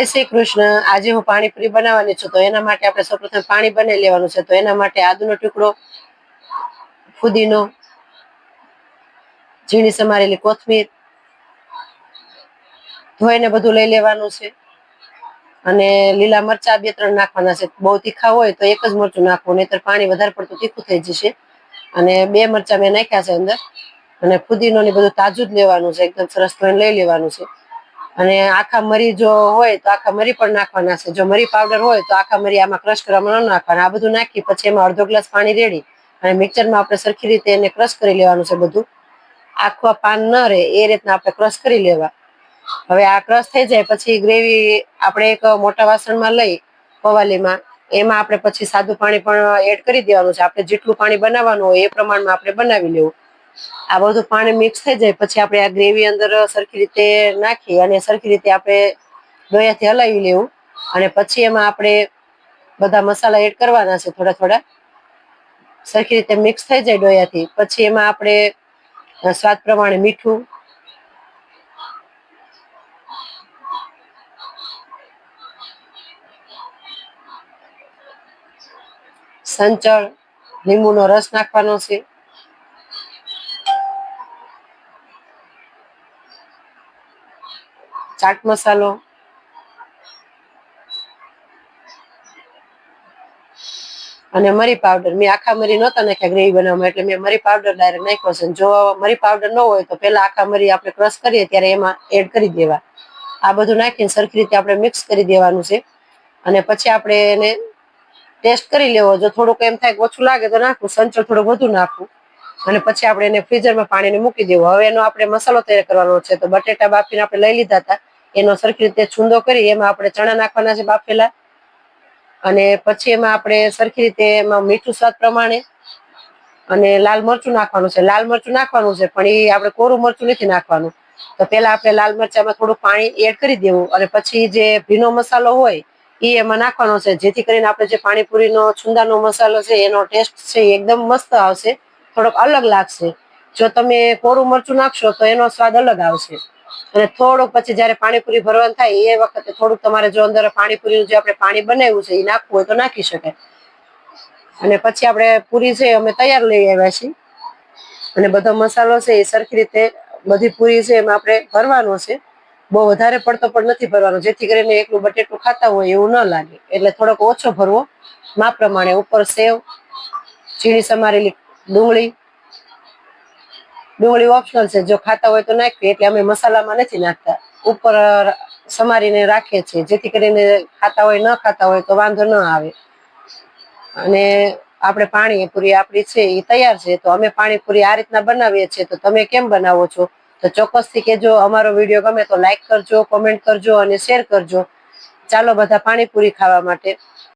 જય શ્રી કૃષ્ણ। આજે હું પાણીપુરી બનાવવાની છું, તો એના માટે આપણે સૌપ્રથમ પાણી બનાવી લેવાનું છે। તો એના માટે આદુનો ટુકડો, ફુદીનો, ઝીણી સમારેલી કોથમીર, ધોઈને બધું લઈ લેવાનું છે। અને લીલા મરચા 2-3 નાખવાના છે। બહુ તીખા હોય તો એક જ મરચું નાખવું, નહીતર પાણી વધારે પડતું તીખું થઈ જશે। અને 2 મરચા મેં નાખ્યા છે અંદર। અને ફુદીનો ને બધું તાજું જ લેવાનું છે, એકદમ સરસ ધોઈને લઈ લેવાનું છે। અને આખા મરી જો હોય તો આખા મરી પણ નાખવાના છે। જો મરી પાવડર હોય તો આખા મરી આમાં ક્રશ કરવામાં ન નાખવાના। આ બધું નાખી પછી એમાં અડધો ગ્લાસ પાણી રેડી અને મિક્સરમાં આપણે સરખી રીતે એને ક્રશ કરી લેવાનું છે બધું। આખું પાન ન રહે એ રીતના આપણે ક્રશ કરી લેવા। હવે આ ક્રશ થઈ જાય પછી ગ્રેવી આપણે એક મોટા વાસણમાં લઈ પવાલીમાં, એમાં આપણે પછી સાદું પાણી પણ એડ કરી દેવાનું છે। આપણે જેટલું પાણી બનાવવાનું હોય એ પ્રમાણમાં આપણે બનાવી લેવું। આ બધું પાણી મિક્સ થઈ જાય પછી આપણે આ ગ્રેવી અંદર સરખી રીતે નાખી અને સરખી રીતે આપણે લોયાથી હલાવી લેવું। અને પછી એમાં આપણે બધા મસાલા એડ કરવાના છે થોડા થોડા। સરખી રીતે મિક્સ થઈ જાય ડોયાથી પછી એમાં આપણે સ્વાદ પ્રમાણે મીઠું, સંચળ, લીંબુનો રસ નાખવાનો છે, ચાટ મસાલો, અને મરી પાવડર। મેં આખા મરી નહોતા નાખ્યા ગ્રેવી બનાવવામાં, એટલે મેં મરી પાવડર ડાયરેક્ટ નાખ્યો છે। જો મરી પાવડર ન હોય તો પેલા આખા મરી આપણે ક્રશ કરીએ ત્યારે એમાં એડ કરી દેવા। આ બધું નાખીને સરખી રીતે આપણે મિક્સ કરી દેવાનું છે। અને પછી આપણે એને ટેસ્ટ કરી લેવો। જો થોડુંક એમ થાય કે ઓછું લાગે તો નાખવું, સંચળ થોડું વધુ નાખવું। અને પછી આપણે એને ફ્રીઝરમાં પાણીને મૂકી દેવું। હવે એનો આપણે મસાલો તૈયાર કરવાનો છે। તો બટેટા બાફીને આપણે લઈ લીધા હતા, એનો સરખી રીતે છૂંદો કરી એમાં આપણે ચણા નાખવાના છે બાફેલા। અને પછી એમાં આપણે સરખી રીતે એમાં મીઠું સ્વાદ પ્રમાણે અને લાલ મરચું નાખવાનું છે। લાલ મરચું નાખવાનું છે પણ એ આપણે કોરું મરચું નથી નાખવાનું। તો પેલા આપણે લાલ મરચામાં થોડું પાણી એડ કરી દેવું અને પછી જે ભીનો મસાલો હોય એ એમાં નાખવાનો છે, જેથી કરીને આપણે જે પાણીપુરીનો છુંદાનો મસાલો છે એનો ટેસ્ટ છે એકદમ મસ્ત આવશે, થોડોક અલગ લાગશે। જો તમે કોરું મરચું નાખશો તો એનો સ્વાદ અલગ આવશે। અને થોડુંક પછી જયારે પાણીપુરી ભરવાનું થાય એ વખતે થોડુંક તમારે જો અંદર પાણીપુરીનું જે આપણે પાણી બનાવ્યું છે એ નાખવું હોય તો નાખી શકાય। અને પછી આપણે પૂરી છે અમે તૈયાર લઈ આવ્યા છીએ। અને બધો મસાલો છે એ સરખી રીતે બધી પૂરી છે એમાં આપણે ભરવાનો છે। બહુ વધારે પડતો પણ નથી ભરવાનો, જેથી કરીને એકલું બટેટું ખાતા હોય એવું ન લાગે, એટલે થોડોક ઓછો ભરવો માપ પ્રમાણે। ઉપર સેવ, ઝીણી સમારેલી ડુંગળી ઓપ્શનલ છે, જો ખાતા હોય તો નાખીએ, એટલે અમે મસાલામાં નથી નાખતા, ઉપર સમારીને રાખીએ છીએ, જેથી કરીને ખાતા હોય ન ખાતા હોય તો વાંધો ન આવે। અને આપણે પાણીપુરી આપણી છે એ તૈયાર છે। તો અમે પાણીપુરી આ રીતના બનાવીએ છીએ, તો તમે કેમ બનાવો છો તો ચોક્કસથી કહેજો। અમારો વિડીયો ગમે તો લાઈક કરજો, કોમેન્ટ કરજો અને શેર કરજો। ચાલો બધા પાણીપુરી ખાવા માટે।